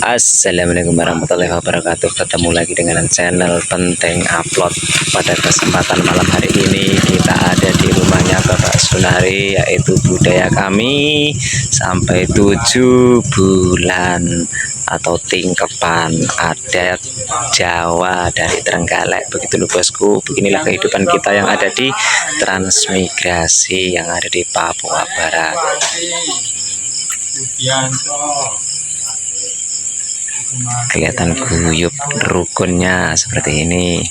Assalamualaikum warahmatullahi wabarakatuh. Ketemu lagi dengan channel Penting Upload. Pada kesempatan malam hari ini kita ada di rumahnya Bapak Sunari, yaitu budaya kami sampai 7 bulan atau tingkepan adat Jawa dari Trenggalek. Begitu loh bosku, beginilah kehidupan kita yang ada di transmigrasi yang ada di Papua Barat. Kelihatan guyup rukunnya seperti ini.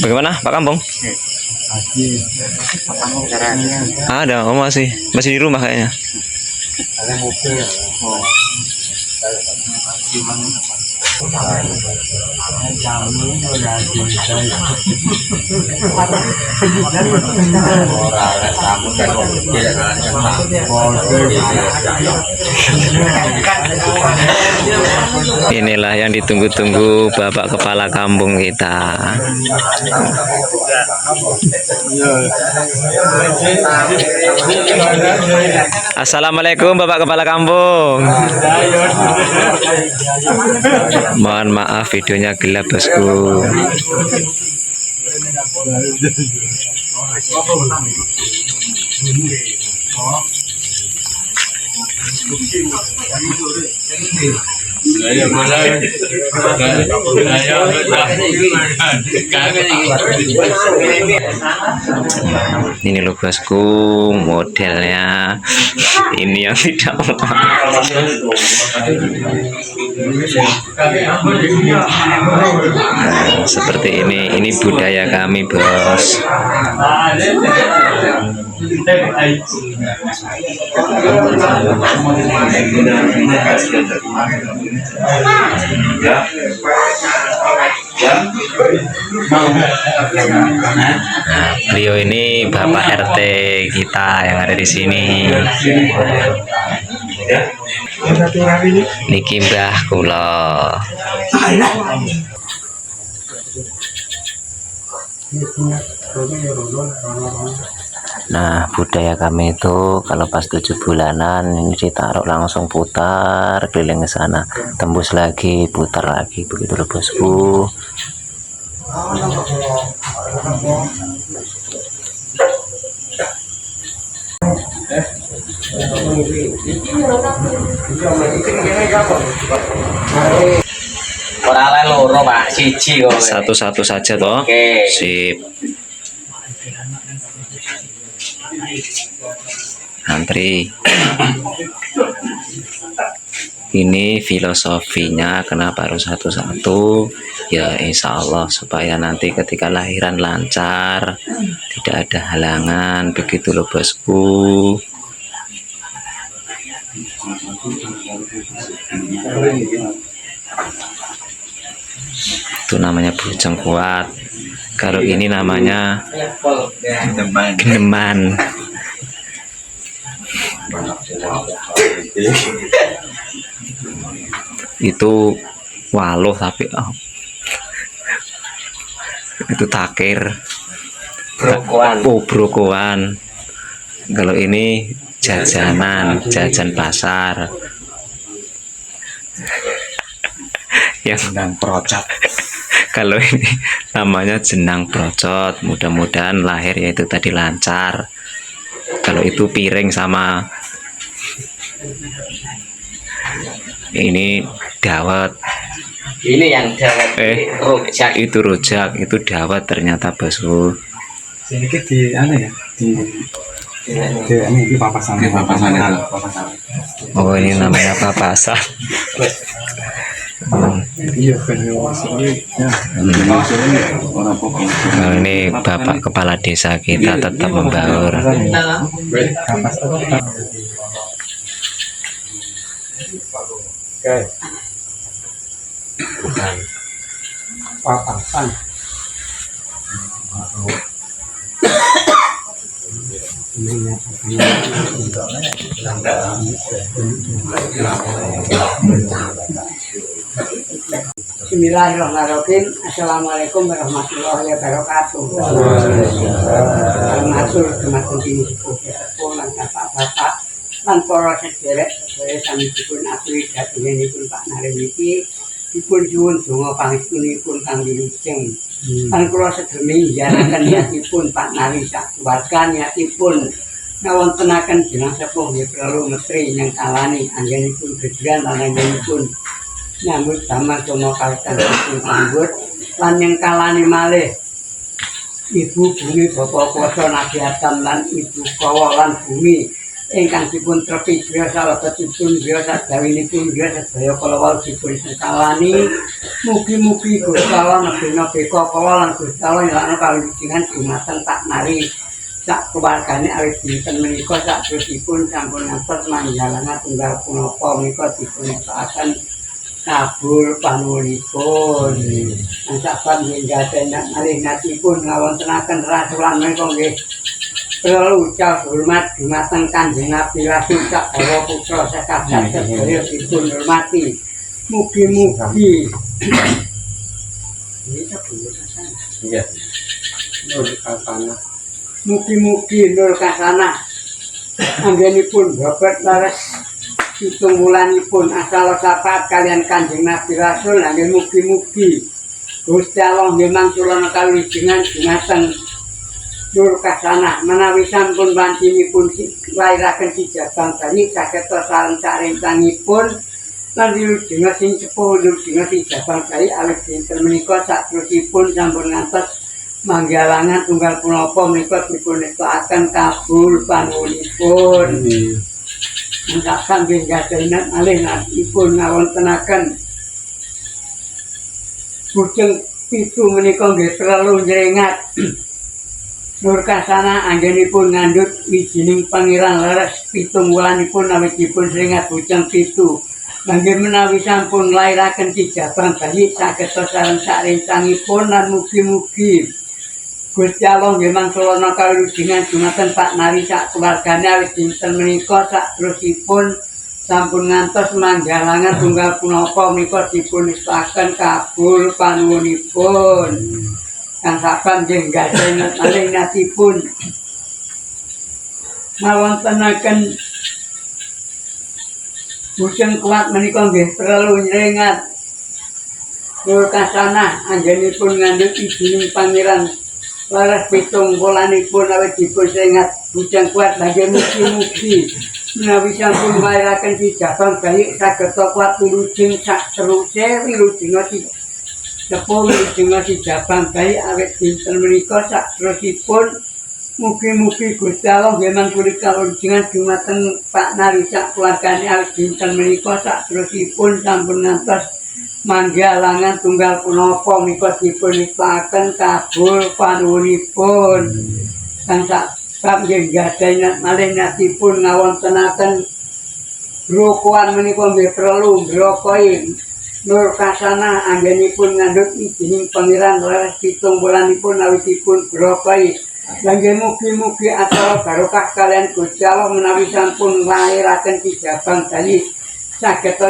Bagaimana Pak Kampung? Ada, oh masih di rumah kayaknya. Inilah yang ditunggu-tunggu Bapak Kepala Kampung kita. Assalamualaikum Bapak Kepala Kampung. Mohon maaf videonya gelap bosku. Ini loh bosku, modelnya ini yang tidak seperti ini budaya kami bos. Nah, beliau ini Bapak RT kita yang ada di sini. Niki Mbah kula. Nah, budaya kami itu kalau pas 7 bulanan ini ditaruh langsung putar keliling ke sana, tembus lagi, putar lagi, begitu loh bosku. Satu-satu saja toh. Sip. Antri. Ini filosofinya kenapa harus satu-satu, ya insya Allah supaya nanti ketika lahiran lancar, tidak ada halangan, begitu loh bosku. Itu namanya bujang kuat. Kalau ini namanya geneman. Itu waluh tapi itu takir. Brokoan. Kalau ini jajanan, jajan pasar. Yang jenang procot. Kalau ini namanya jenang procot. Mudah-mudahan lahir yaitu tadi lancar. Kalau itu piring sama ini dawet. Ini yang dawet. Rujak. Itu rujak, itu dawet ternyata bosku. Ini di ya? Ini papasan. Oh, ini namanya papasan. Iya benar sini. Ya. Nah, ini Bapak Kepala Desa kita tetap membaur. Oke. Papasan. Bismillahirrahmanirrahim. Assalamualaikum warahmatullahi wabarakatuh. Matur dumateng sepuh lan bapak-bapak lan para sedherek sedherek sami dipun aturi dhatengipun Pak Narim iki dipun nyuwun donga pangestunipun kang wilujeng. Lan kula sedherek njaraken niatipun Pak Narim sak keluarga niatipun ngawontenaken jeneng sepuh nggih perlu mestri nyang kalani anggenipun gedheran lan anggenipun nyambut damel cuma kalitan sambut lan yang kalane malih Ibu Bumi Bapak Kuasa Nabi Adam lan Ibu Kawa lan Bumi ingkang dipun trepi griya salebetipun griya sadawinipun griya sedaya kala wau dipun sekalani mugi-mugi Gusti Allah nebi-nebi kala lan Gusti Allah nyelakno kawilujengan dumateng tak nari sak keluargane awit dinten menika saderengipun sampun ngantos manjalana tunggal punapa menika dipun ngersakaken kabul panuwunipun. Lan saban nggih malih natipun ngawontenaken rasulan menika nggih perlu ucap hormat dumateng Kanjeng Nabi Rasul Sakdawa Putra sakabeh sedaya dipun hormati. Mugi-mugi Iya. Nur Kasana. Mugi-mugi Nur Kasana anggenipun babat laras pitung wulanipun asal sapat kalian Kanjeng Nabi Rasul nggih mugi-mugi Gusti Allah nggih mangsulana kawilujengan dumateng Nur Kasana menawi sampun wancinipun lairaken sijabang bayi saged sareng sarencangipun lan wilujeng sing sepuh wilujeng sijabang bayi awit dinten menika saterusipun sampun ngantos manggalangan tunggal punapa menika dipun nestakaken kabul panuwunipun. Mengatakan genggadenat alih natipun ngawontenaken bujeng pitu menika nggih perlu njrengat Nur Kasana anggenipun ngandhut wijining pangeran leres pitung wulanipun awit dipun srengat bujeng pitu nggih menawi sampun lairaken sijabang bayi saged sareng sarencangipun lan mugi-mugi Gusti Allah nggih mangsulana kawilujengan dumateng Pak Nari sak keluargane awit dinten menika saterusipun sampun ngantos manggalangan tunggal punapa menika dipun istakaken kabul panuwunipun. Kang saban nggih gadhahen malih natipun ngawontenaken bujeng kuat menika nggih perlu nyrengat Nur Kasana anggenipun ngandhut ijining pangeran laras pitung wulanipun awit dipun srengat bujang kuat nggih mugi-mugi menawi sampun lairaken sijabang bayi saged kuat wilujeng sakteruse wilujeng sepuh wilujeng sijabang bayi awit dinten menika sakterusipun mugi-mugi Gusti Allah nggih mangkuli kawilujengan dumateng Pak Nari sak keluargane awit dinten menika sakterusipun sampun ngantos manggalangan tunggal punapa menika dipun nistakaken kabul panuwunipun. Kang sak nggih gadhahen malih natipun ngawontenaken brokoan menika nggih perlu brokoi Nur Kasana anggenipun ngandhut ijining pangeran leres pitung wulanipun awitipun brokoi. Lan nggih mugi-mugi asal barokah kalian Gusti Allah menawi sampun lairaken sijabang bayi saged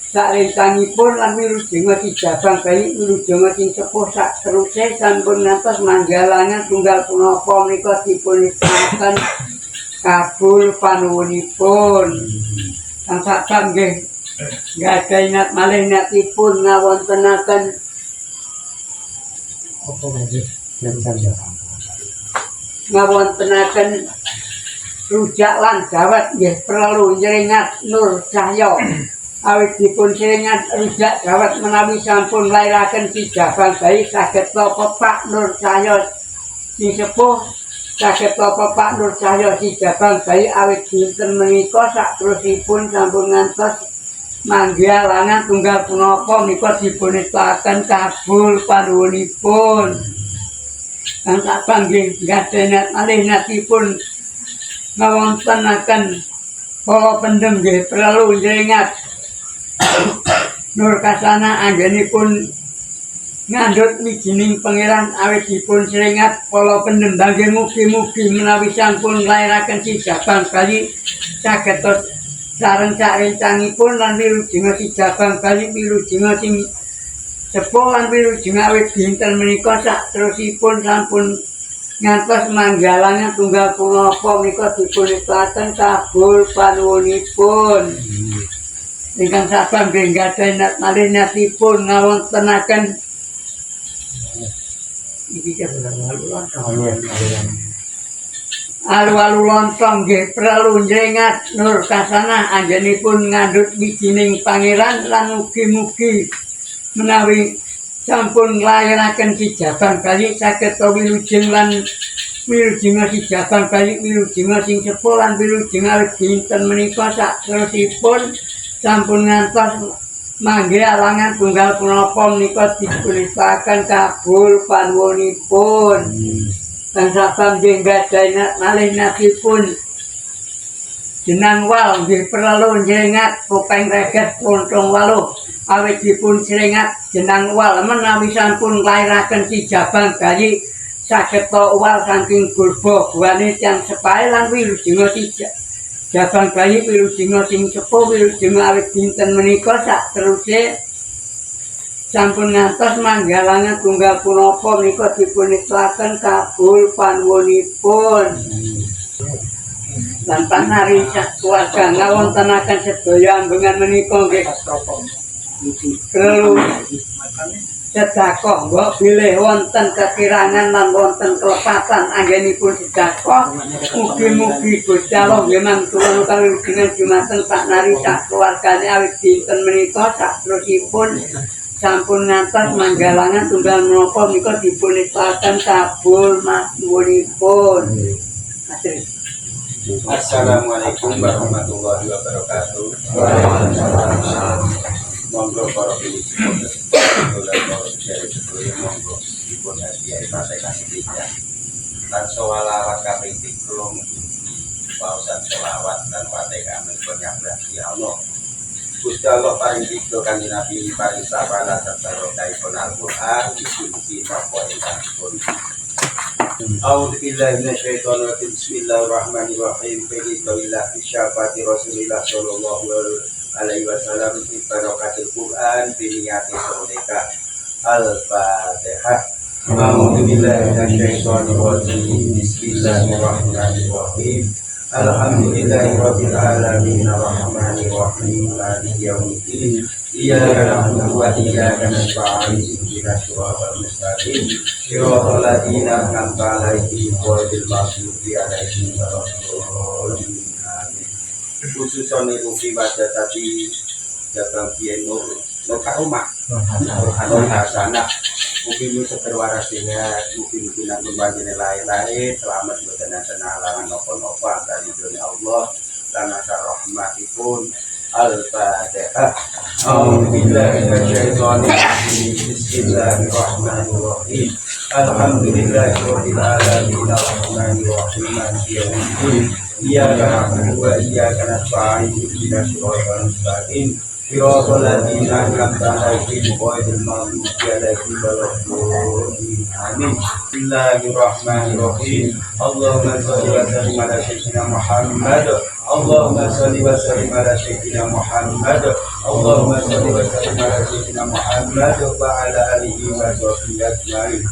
sarencangipun lan wilujeng sijabang bayi wilujeng sing sepuh sakteruse sampun ngantos manggalangan tunggal punapa menika dipun istakaken kabul panuwunipun. Kang sabar nggih gadhahi nat malih natipun ngawontenaken apa nggih ngawontenaken rujak lan dawet nggih perlu nyrengat Nur Cahya awit dipun srengat rujak dawet menawi sampun lairaken sijabang bayi saged Pak Nur Cahya sing sepuh saged Pak Nur Cahya sijabang bayi awit dinten menika saterusipun sampun ngantos manggia langan tunggal punapa menika dipunitakaken kabul panuwunipun. Kang sabang nggih gadhah malih natipun ngawontenaken para pendem nggih perlu njenengat Nur Kasana anggenipun ngandhut wijining pangeran awit dipun srengat para pendem nggih mugi-mugi menawi sampun nglairaken sijabang kali saged sareng sarencangipun lan wilujeng sijabang kali wilujeng sing sepuh lan wilujeng awit dinten menika saterusipun sampun ngantos manggalangan tunggal punapa menika dipunitakaken kabul panuwunipun. Ingkang sabang nggih gadhah malih natipun ngawontenaken iki alu-alu lontong nggih prelu njenengat Nur Kasana anggenipun ngandhut wijining pangeran lan mugi-mugi menawi sampun nglairaken sijabang kali saged wilujeng lan wilujeng sijabang kali wilujeng sing sepuh lan wilujeng awit dinten menika saterusipun sampun ngantos mangge alangan tunggal punapa menika dipunitakaken kabul panuwunipun. Kang sabang nggih gadhah malih natipun jenang wal nggih perlu njenengat kopeng reget pontong waluh awit dipun srengat jenang wal menawi sampun nglairaken sijabang bayi saged wal saking gurba buane tiyang sepahe lan wilujeng sijabang bayi wilujeng sing sepuh wilujeng awit dinten menika sateruse sampun ngantos manggalangan tunggal punapa menika dipunitakaken kabul panuwunipun. Lan panari keluarga ngawontenaken sedaya ambengan menika nggih perlu sedekah mbok bilih wonten kekirangan lan wonten kelepatan anggenipun sedekah mugi-mugi Gusti Allah nggih mangtulung kawilujengan jumateng saknari sak keluargane awit dinten menika saterusipun sampun ngantos manggalangan tunggal menapa menika dipunitakaken kabul panuwunipun. Assalamualaikum warahmatullahi wabarakatuh. Monggo para pinipun monggo dipun hadiah patekan tiga. Lan sholawat kaping 3 pausan sholawat dan patekan menika nyabrasi Allah. Gusti Allah paring tiga kanjeng Nabi paring sabana serta rokaipun Al-Qur'an iki napa ingkang pun. A'udzu billahi minasyaitonir rajim. Bismillahirrahmanirrahim. Billahi syafati Rasulillah sallallahu alaihi wasallam fi barakatil Qur'an bi niyati sedekah. Al-Fatihah. A'udzu billahi minasyaitonir rajim. Bismillahirrahmanirrahim. Alhamdulillahirabbil alamin arrahmanir rahim maliki yaumiddin. Iyyaka na'budu wa iyyaka nasta'in ihdinas siratal mustaqim siratal ladzina an'amta 'alaihim ghairil maghdubi 'alaihim waladdallin. Amin. Khususan ugi wajah tadi jabang Kiai Nur Karomah Nur Hasanah mugi seger warasina mugi nanggung panjenengan lain-lain selamat boten enten halangan napa-napa dari dunia Allah lan asar rahmatipun. Al-Fatihah. A'udzubillahi minasyaitonir rajim. Bismillahirrahmanirrahim. Alhamdulillahirabbil alamin arrahmanir rahim maliki yaumiddin. Iyyaka na'budu wa iyyaka nasta'in ihdinas siratal mustaqim siratal ladzina an'amta 'alaihim ghairil maghdubi 'alaihim waladdallin. Amin. Bismillahirrahmanirrahim. Allahumma shalli wa sallim ala sayyidina Muhammad. Allahumma shalli wa sallim ala sayyidina Muhammad. Allahumma shalli wa sallim ala sayyidina Muhammad wa ala alihi wa sahbihi ajma'in.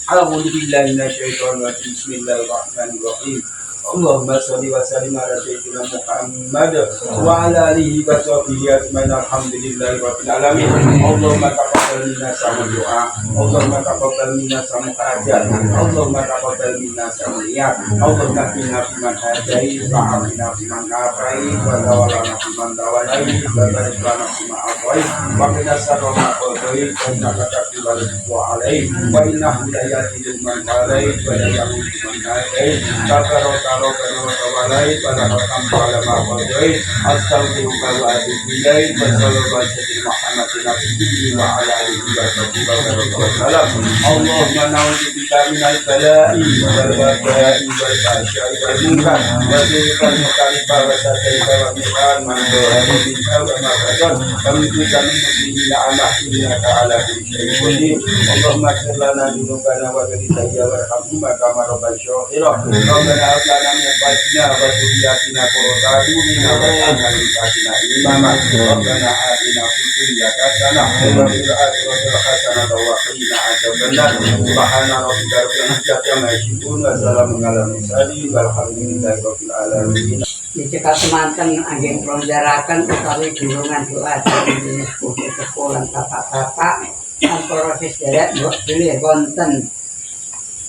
A'udzu billahi minasyaitonir rajim. Bismillahirrahmanirrahim. Allahumma sholli wa sallim ala sayyidina Muhammad wa ala alihi wa sahbihi ajmain. Alhamdulillahi rabbil alamin. Allahumma taqabbal minna sama doa. Allahumma taqabbal minna sama hajat. Allahumma taqabbal minna sama niat. Allahumma qina fiman hadai wa afina fiman afai wa tawallana fiman tawallai wa barik lana fima afai wa qina syarra ma qadai innaka taqdiru ترد عليه وإنه لا يأتي من عليه ولا يموت من عليه كفرت ربنا وعليه ولا تقم على ما قضيت أستغفرك وأتوب إليك وصلى الله على محمد نبيه وعلى آله وصحبه وسلم اللهم نعوذ بك من البلاء والوباء والفحشاء والمنكر وسوء المخالفة وسوء ومثال من ظهر منك وما بطن ومن كل من مسلمين على إنك على كل شيء قدير اللهم اغفر لنا ذنوبنا وبالتي وارحمهما كما ربنا صغيرا ربنا هب لنا من أزواجنا وذرياتنا قرة أعين واجعلنا للمتقين إماما ربنا آتنا في الدنيا حسنة وفي الآخرة حسنة وقنا عذاب النار سبحان ربك رب العزة عما يصفون وسلام على المرسلين والحمد لله رب العالمين. Dicekal semanten angin pelonjarakan utawi gulungan doa dari jenis putih sekolah bapak-bapak dan proses derek mbok pilih wonten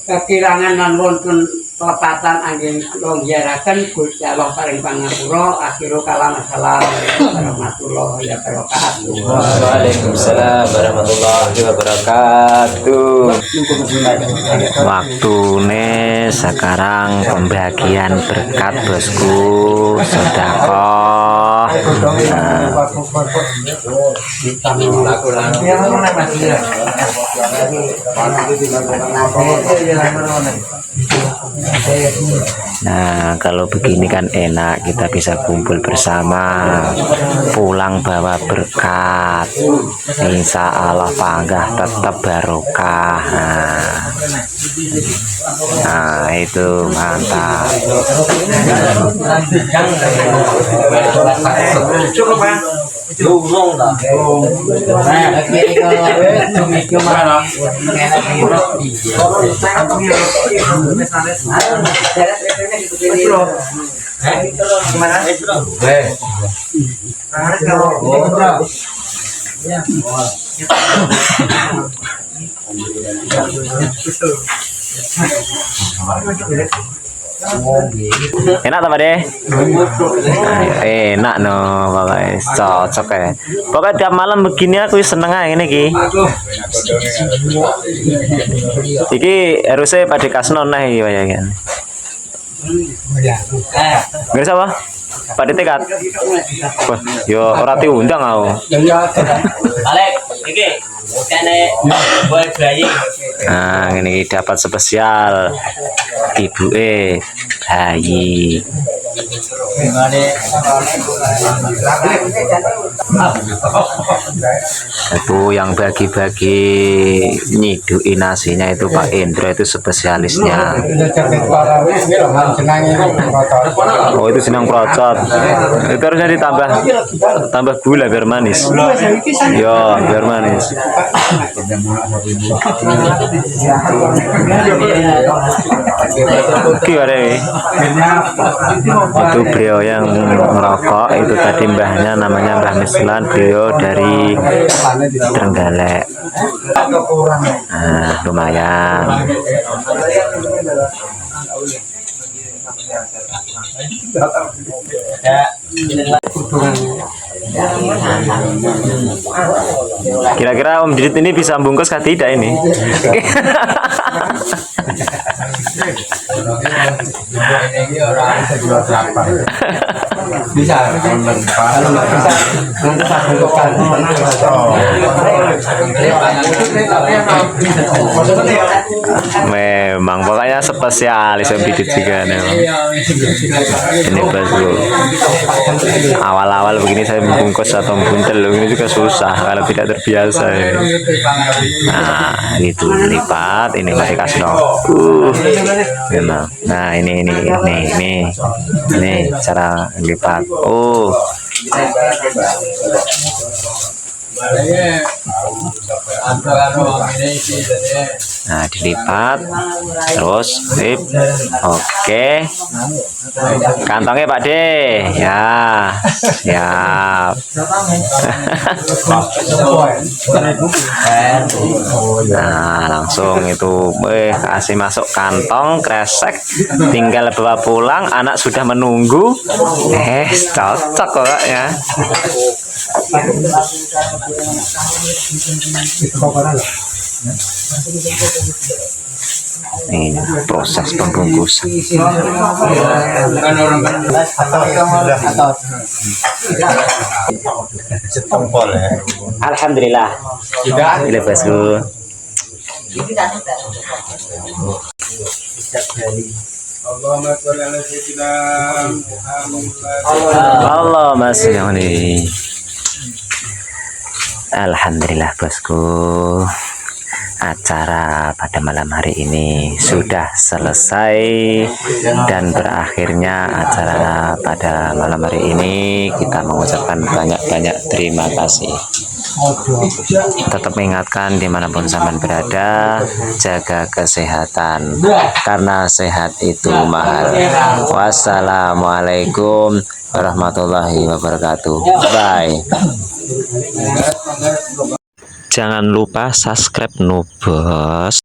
kekirangan lan wonten kelepatan angin pelonjarakan Gusti Allah paring pangapura akhiru kalam assalamualaikum warahmatullahi wabarakatuh. Waalaikumsalam warahmatullahi wabarakatuh. Waktune sekarang pembagian berkat bosku, sedekah. Nah, kalau begini kan enak, kita bisa kumpul bersama, pulang bawa berkat, insya Allah panggah tetap barokah. Nah, itu mantap. Enak tak Deh? Enak no, pokoknya cocok ya. Pokoknya tiap malam begini aku seneng aja ini ki. Iki harusnya pada kasno nah iki ya kan. Nggak apa? Pada tekad. Yo ora diundang aku. Alek, iki kene buat bayi. Nah, ini dapat spesial ibu bayi. Itu yang bagi-bagi nyiduin nasinya itu Pak Indra, itu spesialisnya. Oh, itu senang procot. Itu harusnya tambah gula biar manis. Yo, biar manis. Gimana ini? Itu beliau yang merokok, itu tadi mbahnya namanya Mbah Mislan, beliau dari Trenggalek. Nah, lumayan. Kira-kira Om Didit ini bisa bungkus kah tidak ini? Bisa. Memang pokoknya spesialis Om Didit juga nih. Ini baru awal-awal begini saya membungkus atau membuntel ini juga susah kalau tidak terbiasa ya. Nah itu lipat, ini masih kasno. Nah ini cara lipat. Oh. Nah dilipat terus sip. Oke, kantongnya Pak De ya siap. Nah langsung itu kasih masuk kantong kresek, tinggal bawa pulang, anak sudah menunggu. Cocok kok ya. Ini proses pembungkusan. Alhamdulillah. Ini bosku. Allahumma sholli ala sayyidina Muhammad. Allahumma sholli. Alhamdulillah bosku, acara pada malam hari ini sudah selesai dan berakhirnya acara pada malam hari ini. Kita mengucapkan banyak-banyak terima kasih. Tetap mengingatkan dimanapun sampean berada, jaga kesehatan karena sehat itu mahal. Wassalamualaikum warahmatullahi wabarakatuh. Bye. Jangan lupa subscribe Nubos.